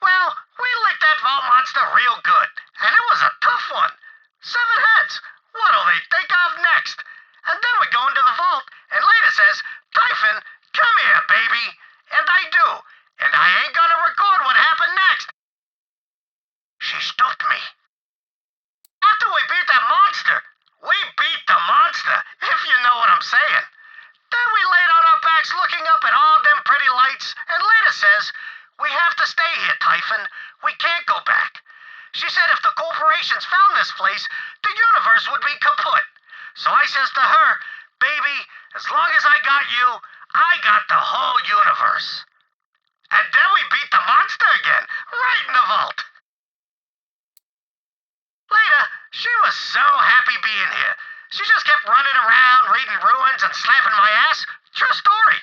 Well, we licked that vault monster real good, and it was a tough one. 7 heads. What'll they think of next? And then we go into the vault, and Leda says, Typhon, come here, baby. And I do. And I ain't gonna record what happened next. She stooped me. After we beat that monster, we beat the monster, if you know what I'm saying. Then we laid on our backs looking up at all them pretty lights, and Leda says, we have to stay here, Typhon. We can't go back. She said if the corporations found this place, the universe would be kaput. So I says to her, baby, as long as I got you, I got the whole universe. And then we beat the monster again, right in the vault. Later, she was so happy being here. She just kept running around, reading ruins and slapping my ass. True story.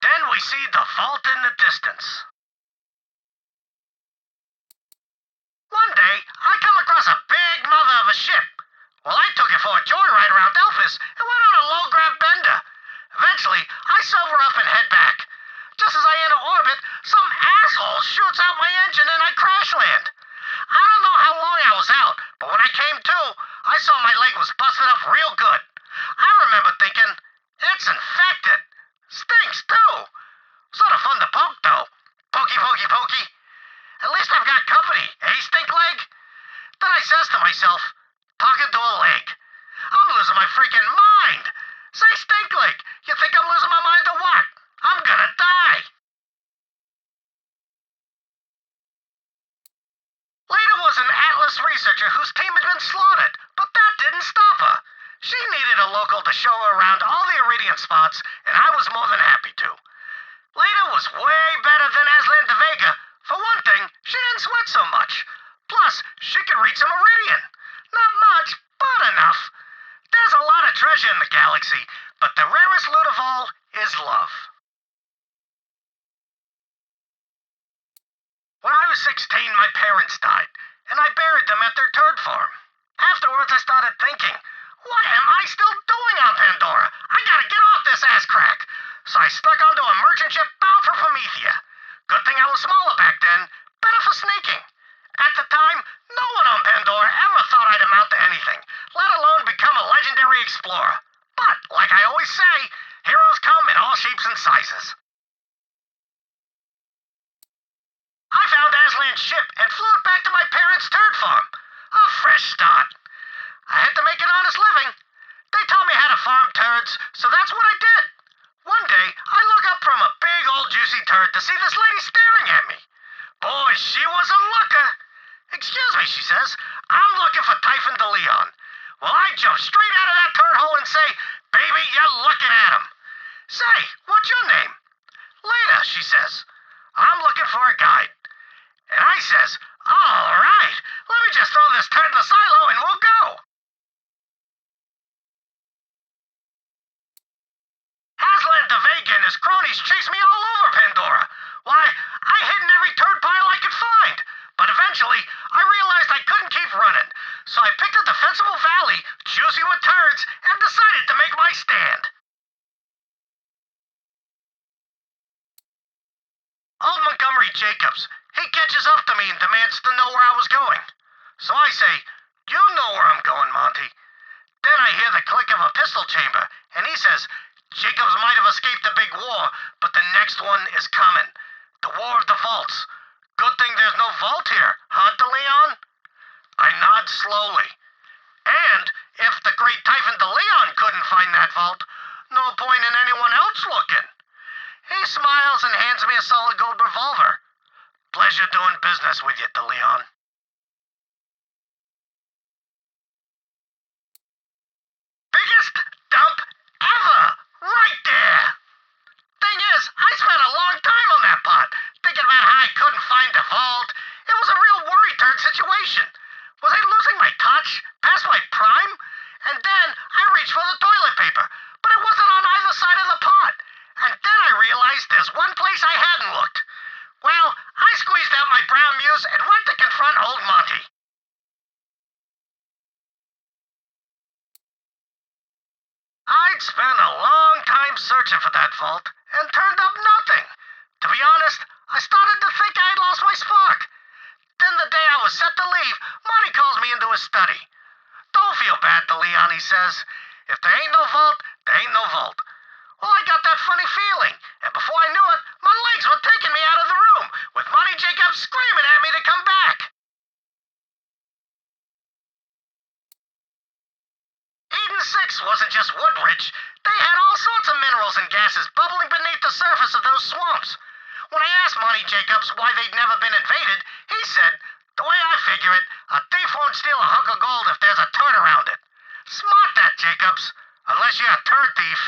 Then we see the vault in the distance. One day, I come across a big mother of a ship. Well, I took it for a joyride around Delphis and went on a low-grab bender. Eventually, I sober up and head back. Just as I enter orbit, some asshole shoots out my engine and I crash land. I don't know how long I was out, but when I came to, I saw my leg was busted up real good. I remember thinking, it's infected. Stinks, too. Sort of fun to poke, though. Pokey, pokey, pokey. At least I've got company, eh, stink leg? Then I says to myself, talking to a leg, I'm losing my freaking mind. Say, stink leg, you think I'm losing my mind or what? I'm gonna die. Leda was an Atlas researcher whose team had been slaughtered, but that didn't stop her. She needed a local to show her around all the Iridian spots, and I was more than happy to. Leda was way better than Aslan de Vega. For one thing, she didn't sweat so much. Plus, she could read some Iridian. Not much, but enough. There's a lot of treasure in the galaxy, but the rarest loot of all is love. When I was 16, my parents died, and I buried them at their turd farm. Afterwards, I started thinking, what am I still doing on Pandora? I gotta get off this ass crack. So I stuck onto a merchant ship bound for Promethea. Good thing I was smaller back then, better for sneaking. At the time, no one on Pandora ever thought I'd amount to anything, let alone become a legendary explorer. But, like I always say, heroes come in all shapes and sizes. I found Aslan's ship and flew it back to my parents' turd farm. A fresh start. I had to make an honest living. They taught me how to farm turds, so that's what I did. One day, I look up from a big old juicy turd to see this lady staring at me. Boy, she was a looker. Excuse me, she says. I'm looking for Typhon de Leon. Well, I jump straight out of that turd hole and say, baby, you're looking at him. Say, what's your name? Leda, she says. I'm looking for a guide. And I says, all right, let me just throw this turd in the silo and we'll go. Aslan de Vega and his cronies chased me all over Pandora. Why, I hid in every turd pile I could find. But eventually, I realized I couldn't keep running. So I picked a defensible valley, juicy with turds, and decided to make my stand. Old Montgomery Jacobs, he catches up to me and demands to know where I was going. So I say, you know where I'm going, Monty. Then I hear the click of a pistol chamber, and he says, Jacobs might have escaped the big war, but the next one is coming. The War of the Vaults. Good thing there's no vault here, huh, de Leon? I nod slowly. And if the great Typhon de Leon couldn't find that vault, no point in anyone else looking. He smiles and hands me a solid gold revolver. Pleasure doing business with you, de Leon. Biggest dump ever! Right there! Thing is, I spent a long time on that pot, thinking about how I couldn't find the vault. It was a real worry turd situation. Was I losing my touch? Past my prime? And then I reached for the toilet paper, but it wasn't on either side of the pot. And then I realized there's one place I hadn't looked. Well, I squeezed out my brown muse and went to confront old Monty. I'd I'd spent a long time searching for that vault and turned up nothing. To be honest, I started to think I had lost my spark. Then the day I was set to leave, Monty calls me into his study. Don't feel bad, DeLeon, he says. If there ain't no vault, there ain't no vault. Well, I got that funny feeling, and before I knew it, my legs were taking me out of the room, with Monty Jacobs screaming at me to come back. Eden 6 wasn't just wood-rich. They had all sorts of minerals and gases bubbling beneath the surface of those swamps. When I asked Monty Jacobs why they'd never been invaded, he said, the way I figure it, a thief won't steal a hunk of gold if there's a turd around it. Smart that, Jacobs. Unless you're a turd thief.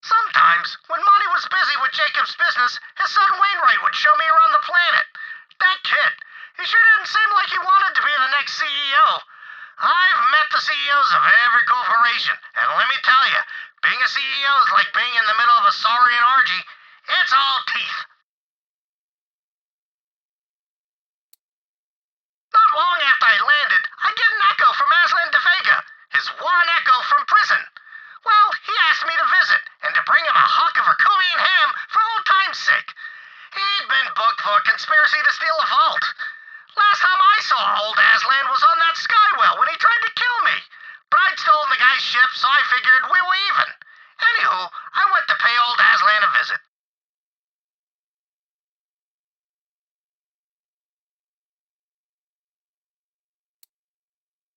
Sometimes, when Monty was busy with Jacob's business, his son Wainwright would show me around the planet. That kid, he sure didn't seem like he wanted to be the next CEO. I've met the CEOs of every corporation, and let me tell you, being a CEO is like being in the middle of a saurian orgy. It's all teeth. Not long after I landed, I get an echo from Aslan de Vega, his one echo from prison. Well, he asked me to visit, and to bring him a hunk of Herculean ham for old time's sake. He'd been booked for conspiracy to steal a vault. Last time I saw old Aslan was on that skywell when he tried to kill me. But I'd stolen the guy's ship, so I figured we were even. Anywho, I went to pay old Aslan a visit.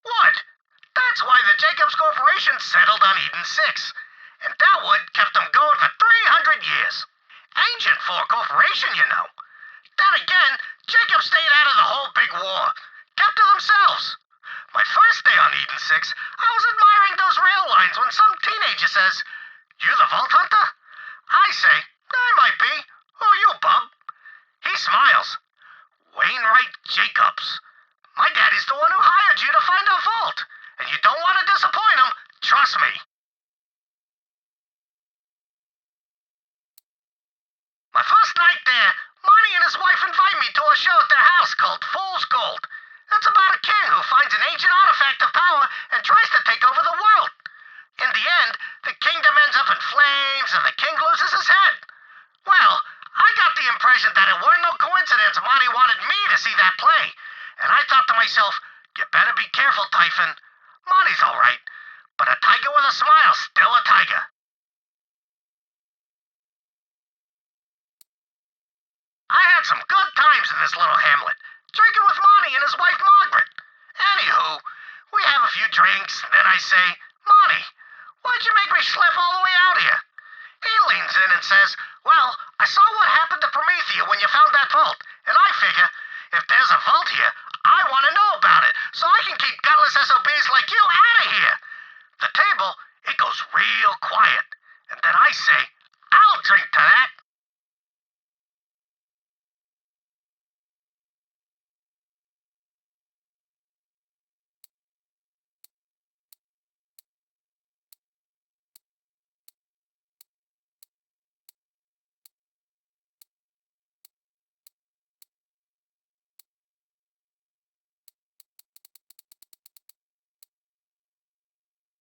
Wood. That's why the Jacobs Corporation settled on Eden 6. And that wood kept them going for 300 years. Ancient for a corporation, you know. Then again, Jacobs stayed out of the whole big war. Kept to themselves. My first day on Eden 6, I was admiring those rail lines when some teenager says, "You the Vault Hunter?" I say, "I might be. Who are you, bub?" He smiles. "Wainwright Jacobs. My daddy's the one who hired you to find our vault. And you don't want to disappoint him. Trust me." My first night there, Monty and his wife invite me to a show at their house called Fool's Gold. It's about a king who finds an ancient artifact of power and tries to take over the world. In the end, the kingdom ends up in flames and the king loses his head. Well, I got the impression that it weren't no coincidence Monty wanted me to see that play. And I thought to myself, you better be careful, Typhon. Monty's all right, but a tiger with a smile's still a tiger. I had some good times in this little hamlet, drinking with Monty and his wife Margaret. Anywho, we have a few drinks, and then I say, "Monty, why'd you make me schlep all the way out here?" He leans in and says, "Well, I saw what happened to Promethea when you found that vault, and I figure, if there's a vault here, I want to know about it, so I can keep gutless SOBs like you out of here." The table, it goes real quiet, and then I say, "I'll drink to that."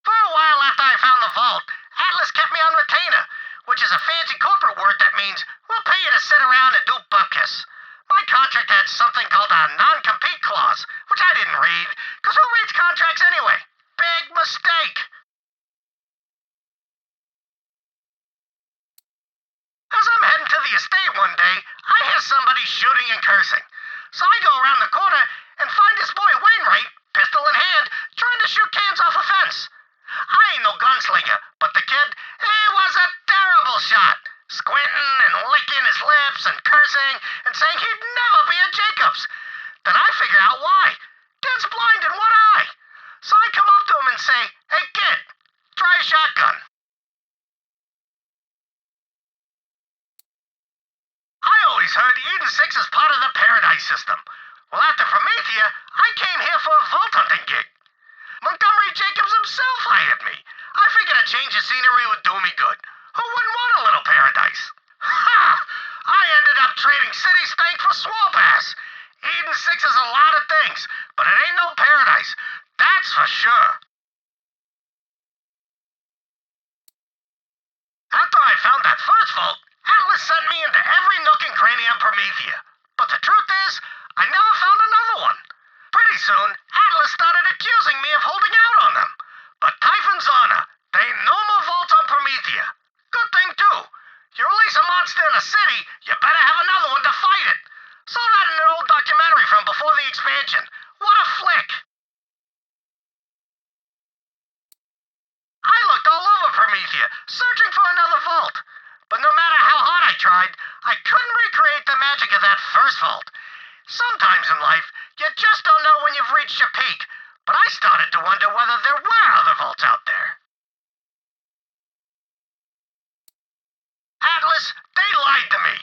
For a while after I found the vault, Atlas kept me on retainer, which is a fancy corporate word that means we'll pay you to sit around and do bupkis. My contract had something called a non-compete clause, which I didn't read, because who reads contracts anyway? Big mistake. As I'm heading to the estate one day, I hear somebody shooting and cursing. So I go around the corner and find this boy Wainwright, pistol in hand, trying to shoot cans off a fence. I ain't no gunslinger, but the kid, he was a terrible shot. Squinting and licking his lips and cursing and saying he'd never be a Jacobs. Then I figure out why. Kid's blind in one eye. So I come up to him and say, "Hey kid, try a shotgun." I always heard Eden 6 is part of the Paradise system. Well, after Promethea, I came here for a vault hunting gig. Montgomery Jacobs himself hired me. I figured a change of scenery would do me good. Who wouldn't want a little paradise? Ha! I ended up trading city stank for swamp ass. Eden 6 is a lot of things, but it ain't no paradise. That's for sure. After I found that first vault, Atlas sent me into every nook and cranny on Promethea. But the truth is, I never found another one. Pretty soon, Atlas started accusing me of holding out on them. But Typhon's honor, there ain't no more vaults on Promethea. Good thing, too. You release a monster in a city, you better have another one to fight it. Saw that in an old documentary from before the expansion. What a flick! I looked all over Promethea, searching for another vault. But no matter how hard I tried, I couldn't recreate the magic of that first vault. Sometimes in life, you just don't know when you've reached your peak. But I started to wonder whether there were other vaults out there. Atlas, they lied to me.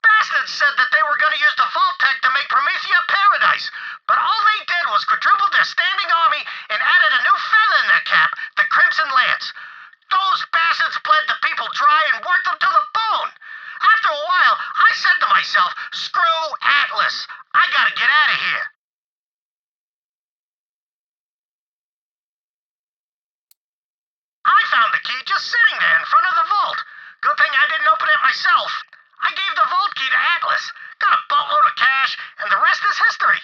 Bastards said that they were going to use the vault tech to make Promethea a paradise. But all they did was quadruple their standing army and added a new feather in their cap, the Crimson Lance. Those bastards bled the people dry and worked them to the bone. After a while, I said to myself, screw Atlas. I gotta get out of here. I found the key just sitting there in front of the vault. Good thing I didn't open it myself. I gave the vault key to Atlas, got a boatload of cash, and the rest is history.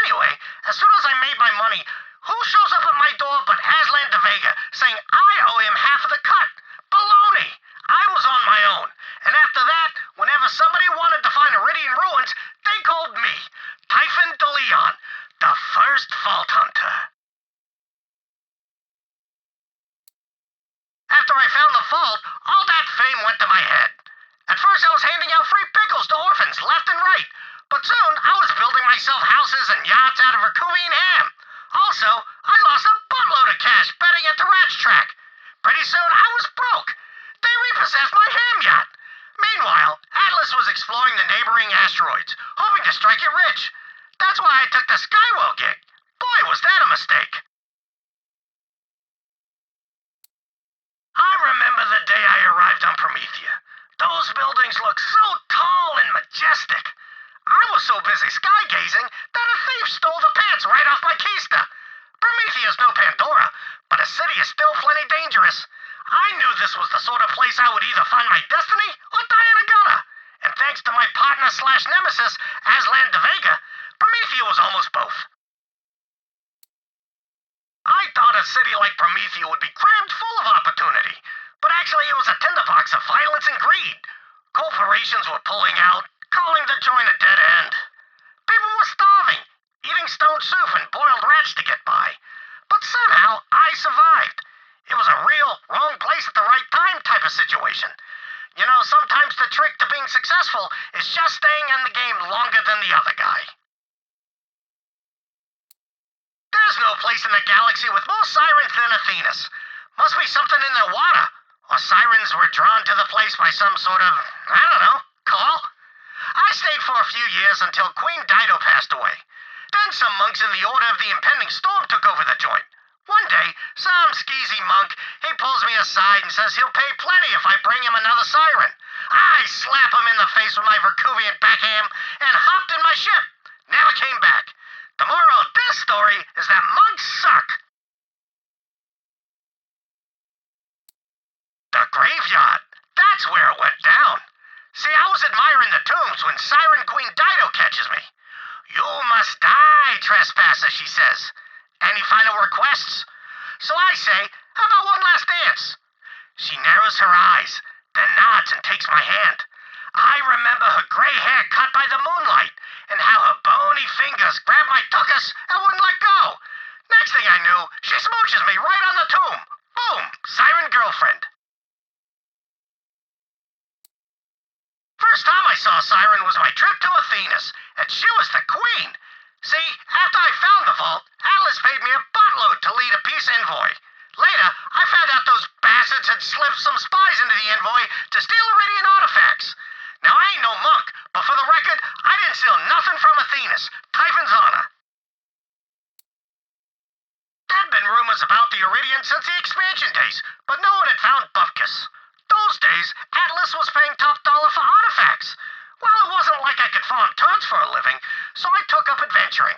Anyway, as soon as I made my money, who shows up at my door but Aslan de Vega, saying I owe him half of the cut? Baloney! I was on my own, and after that, whenever somebody wanted to find Iridian ruins, they called me, Typhon de Leon, the first vault hunter. After I found the vault, all that fame went to my head. At first I was handing out free pickles to orphans left and right, but soon I was building myself houses and yachts out of Herculean ham. Also, I lost a buttload of cash betting at the Rat's Track. Pretty soon I was broke. They repossessed my ham yacht. Meanwhile, Atlas was exploring the neighboring asteroids, hoping to strike it rich. That's why I took the Skywell gig. Boy, was that a mistake. I remember the day I arrived on Promethea. Those buildings looked so tall and majestic. I was so busy sky-gazing that a thief stole the pants right off my keister. Promethea's no Pandora, but a city is still plenty dangerous. I knew this was the sort of place I would either find my destiny or die in a gutter. And thanks to my partner/nemesis, Aslan de Vega, Promethea was almost both. I thought a city like Promethea would be crammed full of opportunity, but actually it was a tinderbox of violence and greed. Corporations were pulling out, calling the joint a dead end. People were starving, eating stone soup and boiled rats to get by. But somehow I survived. It was a real wrong place at the right time type of situation. You know, sometimes the trick to being successful is just staying in the game longer than the other guy. There's no place in the galaxy with more sirens than Athena's. Must be something in their water. Or sirens were drawn to the place by some sort of, I don't know, call. I stayed for a few years until Queen Dido passed away. Then some monks in the Order of the Impending Storm took over the joint. One day, some skeezy monk, he pulls me aside and says he'll pay plenty if I bring him another siren. I slap him in the face with my Vercuvian backhand and hopped in my ship. Never came back. The moral of this story is that monks suck. The graveyard. That's where it went down. See, I was admiring the tombs when Siren Queen Dido catches me. You must die, trespasser, she says. Any final requests? So I say, how about one last dance? She narrows her eyes, then nods and takes my hand. I remember her gray hair cut by the moonlight, and how her bony fingers grabbed my tuchus and wouldn't let go. Next thing I knew, she smooches me right on the tomb. Boom, Siren girlfriend. First time I saw Siren was my trip to Athena's, and she was the queen. See, after I found the vault, Atlas paid me a buttload to lead a peace envoy. Later, I found out those bastards had slipped some spies into the envoy to steal Iridian artifacts. Now, I ain't no monk, but for the record, I didn't steal nothing from Athena's, Typhon's honor. There'd been rumors about the Iridian since the expansion days, but no one had found Bupkis. Those days, Atlas was paying top dollar for artifacts. Well, it wasn't like I could farm turds for a living, so I took up adventuring.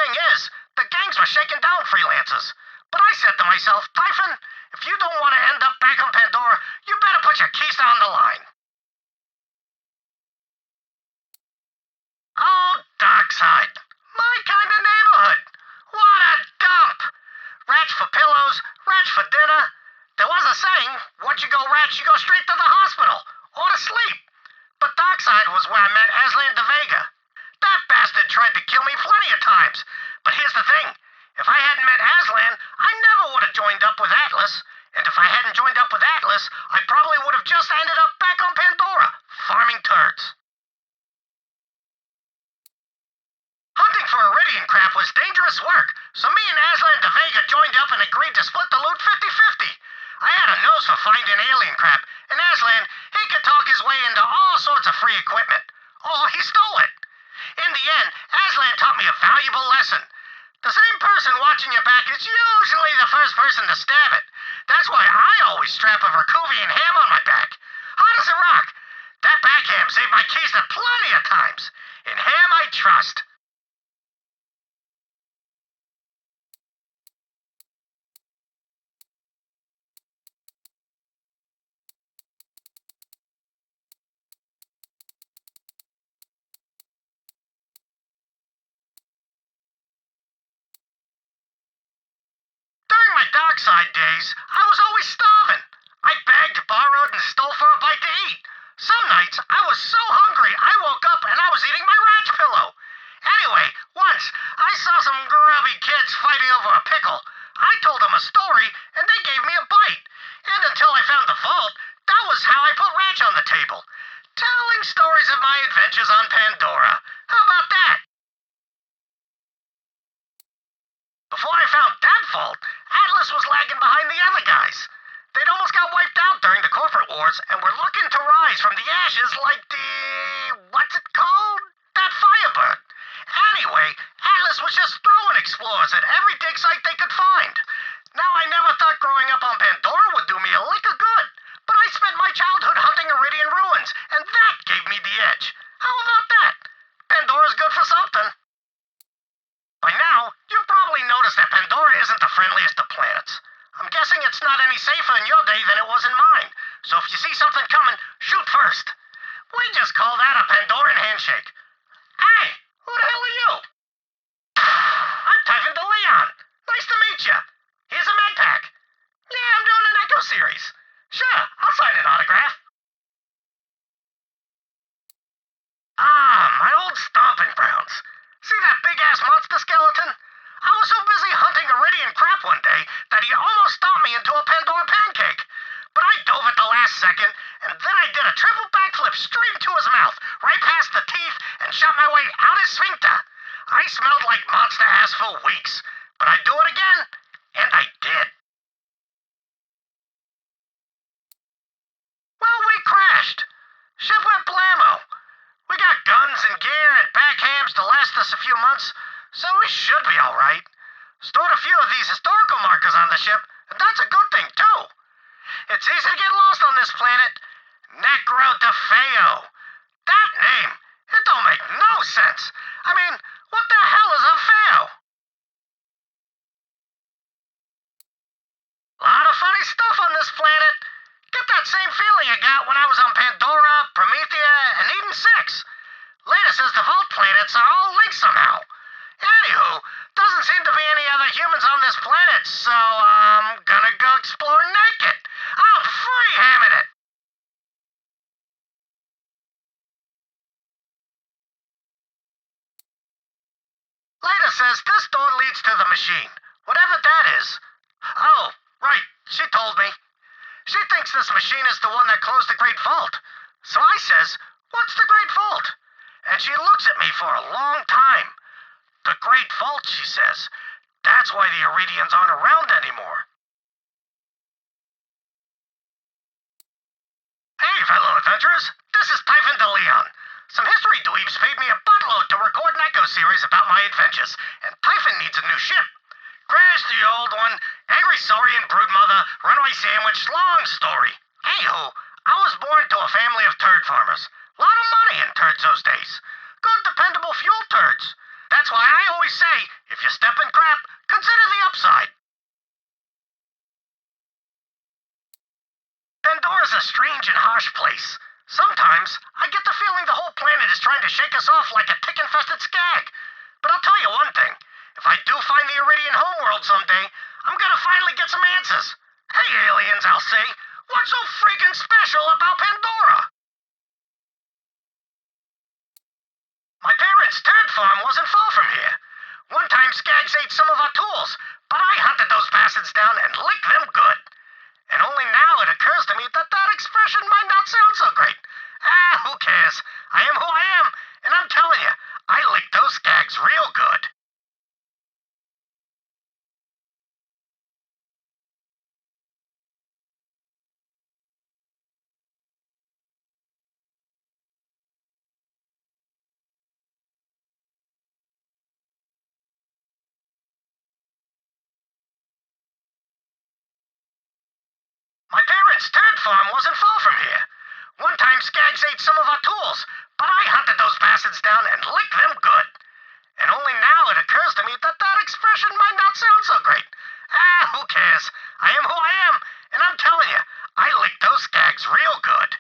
Thing is, the gangs were shaking down freelancers. But I said to myself, Typhon, if you don't want to end up back on Pandora, you better put your keys down the line. Oh, Dockside. My kind of neighborhood. What a dump. Rats for pillows, rats for dinner. There was a saying, once you go rats, you go straight to the hospital, or to sleep. But Dockside was where I met Aslan de Vega. That bastard tried to kill me plenty of times. But here's the thing. If I hadn't met Aslan, I never would have joined up with Atlas. And if I hadn't joined up with Atlas, I probably would have just ended up back on Pandora, farming turds. Hunting for Iridian crap was dangerous work, so me and Aslan de Vega joined up and agreed to split the loot 50-50. I had a nose for finding alien crap, and Aslan, he could talk his way into all sorts of free equipment. Or he stole it. In the end, Aslan taught me a valuable lesson. The same person watching your back is usually the first person to stab it. That's why I always strap a Verkuvian ham on my back. Hot as a rock. That back ham saved my keys to plenty of times. In ham I trust. During my Dockside days, I was always starving. I begged, borrowed, and stole for a bite to eat. Some nights, I was so hungry, I woke up and I was eating my ranch pillow. Anyway, once, I saw some grubby kids fighting over a pickle. I told them a story, and they gave me a bite. And until I found the vault, that was how I put ranch on the table. Telling stories of my adventures on Pandora. How about that? Before I found that vault, Atlas was lagging behind the other guys. They'd almost got wiped out during the corporate wars and were looking to rise from the ashes like what's it called? That Firebird. Anyway, Atlas was just throwing explorers at every dig site they could find. Now, I never thought growing up on Pandora would do me a lick of good, but I spent my childhood hunting Iridian ruins, and that gave me the edge. How about that? Pandora's good for something. By now, you've probably noticed that Pandora isn't the friendliest of planets. I'm guessing it's not any safer in your day than it was in mine, so if you see something coming, shoot first. We just call that a Pandoran handshake. Hey, who the hell are you? I'm Typhon de Leon. Nice to meet you. Here's a med pack. Yeah, I'm doing an Echo series. Sure, I'll sign an autograph. Ah, my old stomping grounds. See that big-ass monster skeleton? I was so busy hunting Iridian crap one day that he almost stomped me into a Pandora pancake. But I dove at the last second, and then I did a triple backflip straight into his mouth, right past the teeth, and shot my way out his sphincter. I smelled like monster ass for weeks, but I'd do it again, and I did. Well, we crashed. Ship went blammo. We got guns and gear and backhams to last us a few months, so we should be all right. Stored a few of these historical markers on the ship, and that's a good thing, too. It's easy to get lost on this planet. Necro de Feo. That name, it don't make no sense. I mean, what the hell is a Feo? A lot of funny stuff on this planet. Get that same feeling I got when I was on Pandora, Promethea, and Eden 6. Later says the Vault planets are all linked somehow. Anywho, doesn't seem to be any other humans on this planet, so I'm gonna go explore naked. I'm free hamming it. Later says this door leads to the machine, whatever that is. Oh, right, she told me. She thinks this machine is the one that closed the Great Vault. So I says, what's the Great Vault? And she looks at me for a long time. The Great Vault, she says. That's why the Iridians aren't around anymore. Hey, fellow adventurers. This is Typhon de Leon. Some history dweebs paid me a buttload to record an Echo series about my adventures, and Typhon needs a new ship. Crash the old one, Angry Saurian Broodmother, Runaway Sandwich, long story. Anywho, I was born to a family of turd farmers. A lot of money in turds those days. Good, dependable fuel turds. That's why I always say, if is trying to shake us off like a tick-infested skag. But I'll tell you one thing. If I do find the Iridian homeworld someday, I'm gonna finally get some answers. Hey, aliens, I'll say. What's so freaking special about Pandora? My parents' turd farm wasn't far from here. One time skags ate some of our tools, but I hunted those bastards down and licked them good. And only now it occurs to me that that expression might not sound so great. Who cares? I am who I am, and I'm telling you, I licked those skags real good. My parents' turd farm wasn't far from here. One time skags ate some of our tools, but I hunted those bastards down and licked them good. And only now it occurs to me that that expression might not sound so great. Who cares? I am who I am, and I'm telling you, I licked those skags real good.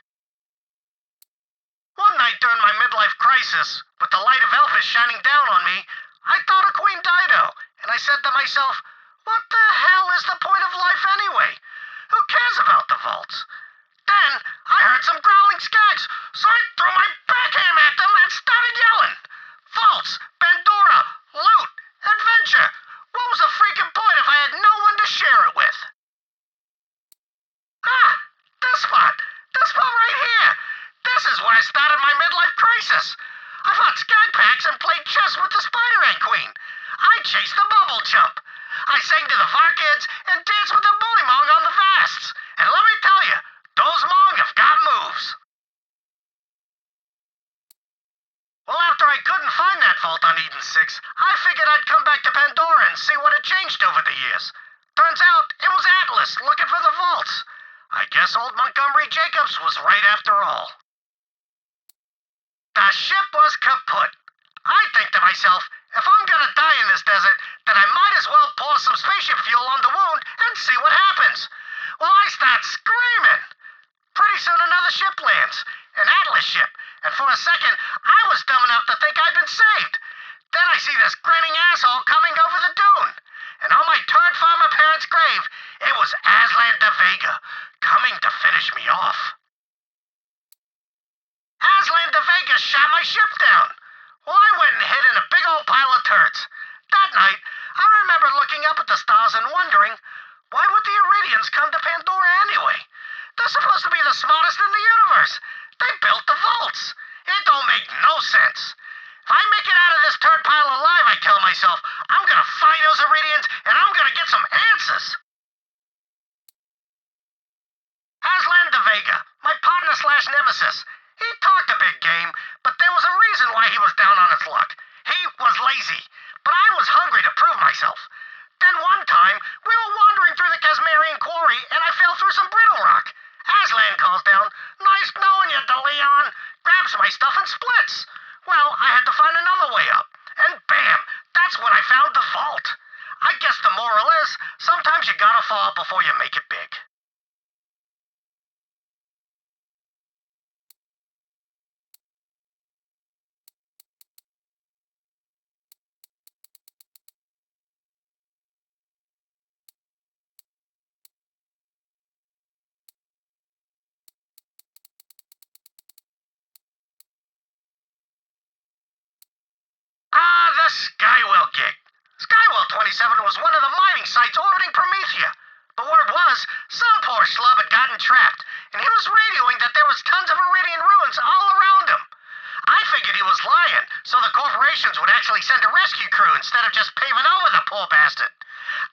One night during my midlife crisis, with the light of Elvis shining down on me, I thought of Queen Dido, and I said to myself, what the hell is the point of life anyway? Who cares about the vaults? Then I heard some growling skags, so I threw my backhand at them and started yelling. Vaults, Pandora, loot, adventure. What was the freaking point if I had no one to share it with? This spot. This spot right here. This is where I started my midlife crisis. I fought skag packs and played chess with the Spider-Man Queen. I chased the bubble jump. I sang to the Varkids and danced with the Bullymong on the Vasts. And let me tell you, those Mong have got moves. Well, after I couldn't find that vault on Eden 6, I figured I'd come back to Pandora and see what had changed over the years. Turns out it was Atlas looking for the vaults. I guess old Montgomery Jacobs was right after all. The ship was kaput. I think to myself, if I'm gonna die in this desert, then I might as well pour some spaceship fuel on the wound and see what happens. Well, I start screaming. Pretty soon another ship lands, an Atlas ship, and for a second, I was dumb enough to think I'd been saved. Then I see this grinning asshole coming over the dune, and on my turd farmer parents' grave, it was Aslan de Vega, coming to finish me off. Aslan de Vega shot my ship down. Well, I went and hid in a big old pile of turds. That night, I remember looking up at the stars and wondering, why would the Iridians come to Pandora anyway? They're supposed to be the smartest in the universe. They built the vaults. It don't make no sense. If I make it out of this turd pile alive, I tell myself, I'm gonna find those Iridians and I'm gonna get some answers. Aslan de Vega, my partner/nemesis. He talked a big game, but there was a reason why he was down on his luck. He was lazy, but I was hungry to prove myself. Then one time, we were wandering through the Casmarian quarry, and I fell through some brittle rock. Aslan calls down, nice knowing you, DeLeon, grabs my stuff and splits. Well, I had to find another way up, and bam, that's when I found the vault. I guess the moral is, sometimes you gotta fall before you make it big. The Skywell gig. Skywell 27 was one of the mining sites orbiting Promethea. But word was, some poor schlub had gotten trapped, and he was radioing that there was tons of Iridian ruins all around him. I figured he was lying, so the corporations would actually send a rescue crew instead of just paving over the poor bastard.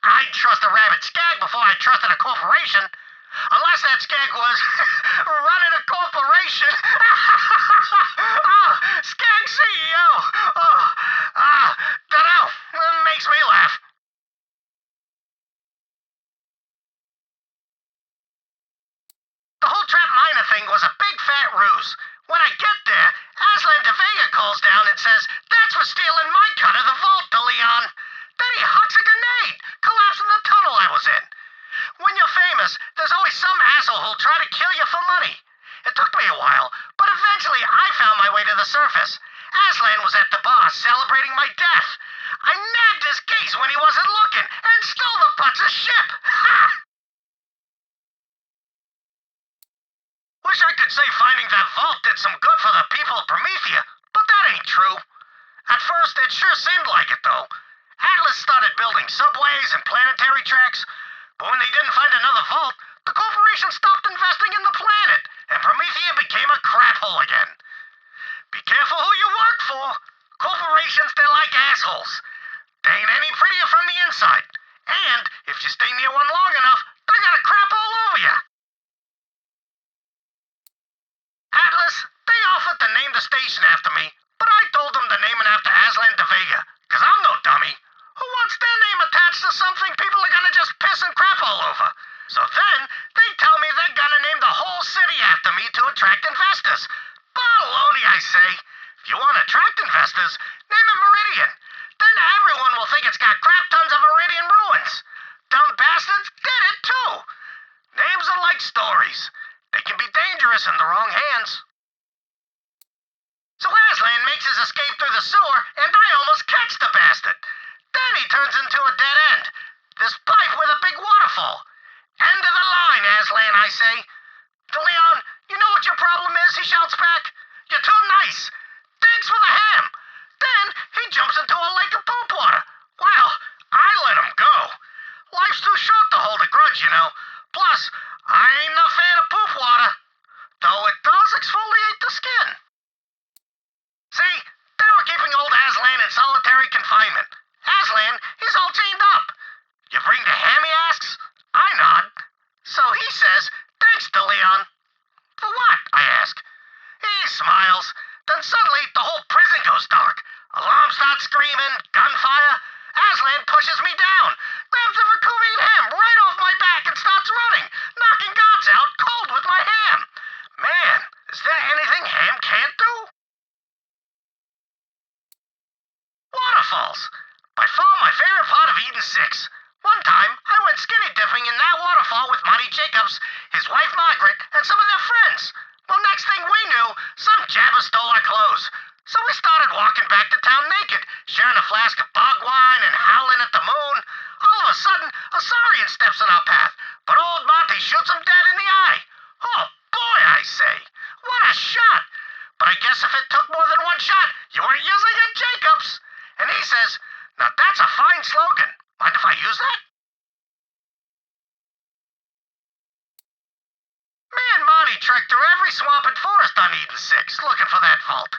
I'd trust a rabid skag before I trusted a corporation. Unless that skag was running a corporation. Skag CEO. Dunno. It makes me laugh. The whole trap miner thing was a big fat ruse. When I get there, Aslan de Vega calls down and says, that's for stealing my cut of the vault, DeLeon. Then he hucks a grenade, collapsing the tunnel I was in. When you're famous, there's always some asshole who'll try to kill you for money. It took me a while, but Eventually, I found my way to the surface. Aslan was at the bar celebrating my death. I nabbed his geese when he wasn't looking and stole the putz's ship. Ha! Wish I could say finding that vault did some good for the people of Promethea, but that ain't true. At first, it sure seemed like it, though. Atlas started building subways and planetary tracks, but when they didn't find another vault, the corporation stopped investing in the planet, and Promethea became a crap hole again. Be careful who you work for. Corporations, they're like assholes. They ain't any prettier from the inside. And if you stay near one long enough, they're gonna crap all over you. Atlas, they offered to name the station after me, but I told them to name it after Aslan de Vega, because I'm no dummy. Who wants their name attached to something people are gonna just piss and crap all over? So then, they tell me they're gonna name the whole city after me to attract investors. Baloney, I say. If you want to attract investors, name it Meridian. Then everyone will think it's got crap tons of Meridian ruins. Dumb bastards did it too. Names are like stories. They can be dangerous in the wrong hands. So Aslan makes his escape through the sewer, and I almost catch the bastard. Then he turns into a dead end. This pipe with a big waterfall. End of the line, Aslan, I say. To Leon, you know what your problem is, he shouts back. You're too nice. Thanks for the ham. Then he jumps into a lake of poop water. Well, I let him go. Life's too short to hold a grudge, you know. Plus, I ain't no fan of poop water. Though it does exfoliate the skin. See, they were keeping old Aslan in solitary confinement. Aslan, he's all chained up. You bring the ham, he asks. I nod. So he says, thanks to Leon. For what? I ask. He smiles. Then suddenly, the whole prison goes dark. Alarm starts screaming, gunfire. Aslan pushes me down, grabs the Vacuumian ham right off my back and starts running, knocking guards out cold with my ham. Man, is there anything ham can't do? Waterfalls. By far my favorite part of Eden 6. One time, I went skinny dipping in that waterfall with Monty Jacobs, his wife Margaret, and some of their friends. Well, next thing we knew, some jabber stole our clothes. So we started walking back to town naked, sharing a flask of bog wine and howling at the moon. All of a sudden, a Saurian steps in our path, but old Monty shoots him dead in the eye. Oh boy, I say. What a shot. But I guess if it took more than one shot, you weren't using it, Jacobs. And he says, now that's a fine slogan. Mind if I use that? Me and Monty trekked through every swamp and forest on Eden 6, looking for that vault.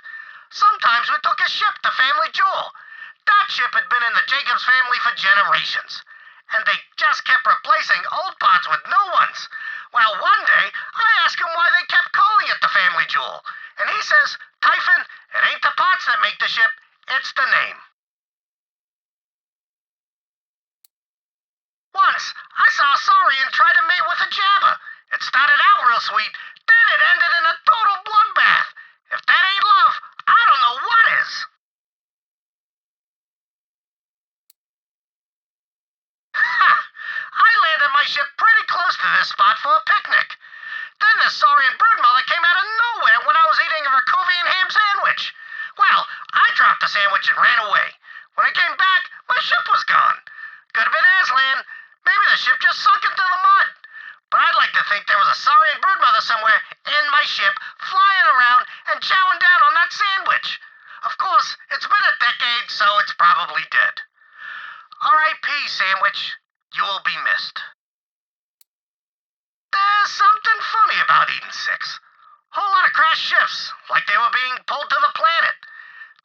Sometimes we took a ship to Family Jewel. That ship had been in the Jacobs family for generations. And they just kept replacing old parts with new ones. Well, one day, I asked him why they kept calling it the Family Jewel. And he says, Typhon, it ain't the parts that make the ship, it's the name. Once, I saw a Saurian try to mate with a jabber. It started out real sweet, then it ended in a total bloodbath. If that ain't love, I don't know what is. Ha! I landed my ship pretty close to this spot for a picnic. Then the Saurian broodmother came out of nowhere when I was eating a Vacuumian ham sandwich. Well, I dropped the sandwich and ran away. When I came back, my ship was gone. Could have been Aslan. Maybe the ship just sunk into the mud. But I'd like to think there was a Saurian broodmother somewhere in my ship, flying around and chowing down on that sandwich. Of course, it's been a decade, so it's probably dead. R.I.P. sandwich. You will be missed. There's something funny about Eden 6. Whole lot of crashed ships, like they were being pulled to the planet.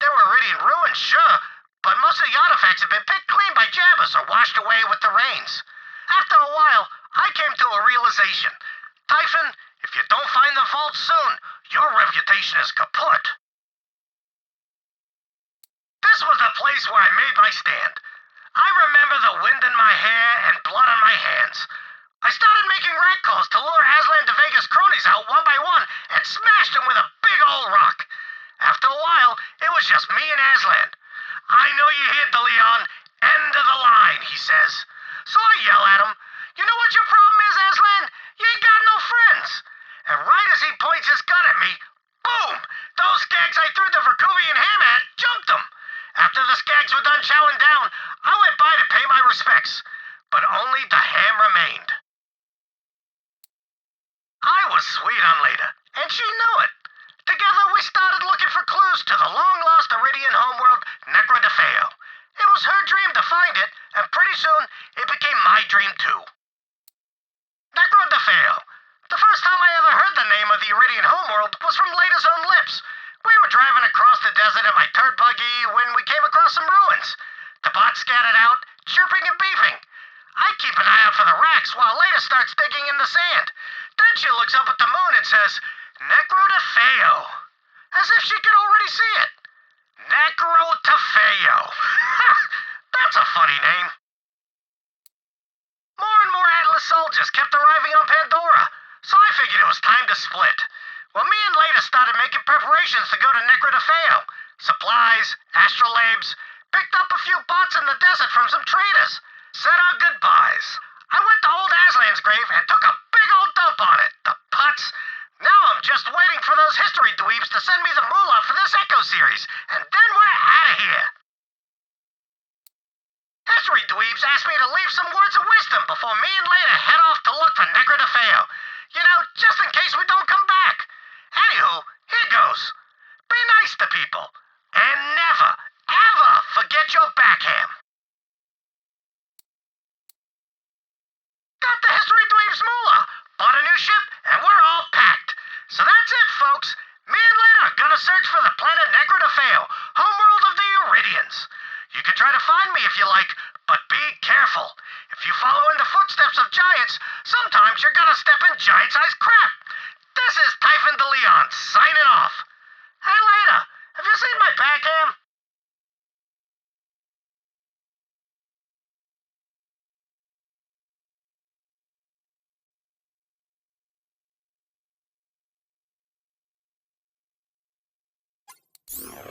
There were Iridian ruins, sure, but most of the artifacts had been picked clean by jabbers or washed away with the rains. After a while, I came to a realization. Typhon, if you don't find the vault soon, your reputation is kaput. This was the place where I made my stand. I remember the wind in my hair and blood on my hands. I started making rat calls to lure Aslan de Vega's cronies out one by one and smashed them with a big old rock. After a while, it was just me and Aslan. I know you hear De Leon. End of the line, he says. So I yell at him. You know what your problem is, Aslan? You ain't got no friends. And right as he points his gun at me, boom! Boom! Those skags I threw the Verkuvian ham at jumped them. After the skags were done chowing down, I went by to pay my respects, but only the ham remained. I was sweet on Leda, and she knew it. Together we started looking for clues to the long-lost Iridian homeworld, Necro de Feo. It was her dream to find it, and pretty soon it became my dream too. Necro de Feo. The first time I ever heard the name of the Iridian homeworld was from Leda's own lips. We were driving across the desert in my turd buggy when we came across some ruins. The bots scattered out, chirping and beeping. I keep an eye out for the racks while Leda starts digging in the sand. Then she looks up at the moon and says, Necro de Feo. As if she could already see it. Necro de Feo. That's a funny name. More and more Atlas soldiers kept arriving on Pandora, so I figured it was time to split. Well, me and Leda started making preparations to go to Necro de Feo. Supplies, astrolabes, picked up a few bots in the desert from some traders. Said our goodbyes. I went to old Aslan's grave and took a big old dump on it. The putz. Now I'm just waiting for those history dweebs to send me the moolah for this Echo series, and then we're out of here. History dweebs asked me to leave some words of wisdom before me and Leda head off to look for Necro de Feo. You know, just in case we don't come back. Anywho, here goes. Be nice to people. And never, ever forget your backham. Got the History Dweebs moolah, bought a new ship, and we're all packed. So that's it, folks. Me and Leda are gonna search for the planet Necro de Feo, homeworld of the Iridians. You can try to find me if you like, but be careful. If you follow in the footsteps of giants, sometimes you're gonna step in giant-sized crap. This is Typhon de Leon, signing off. Hey, Leda, have you seen my backham?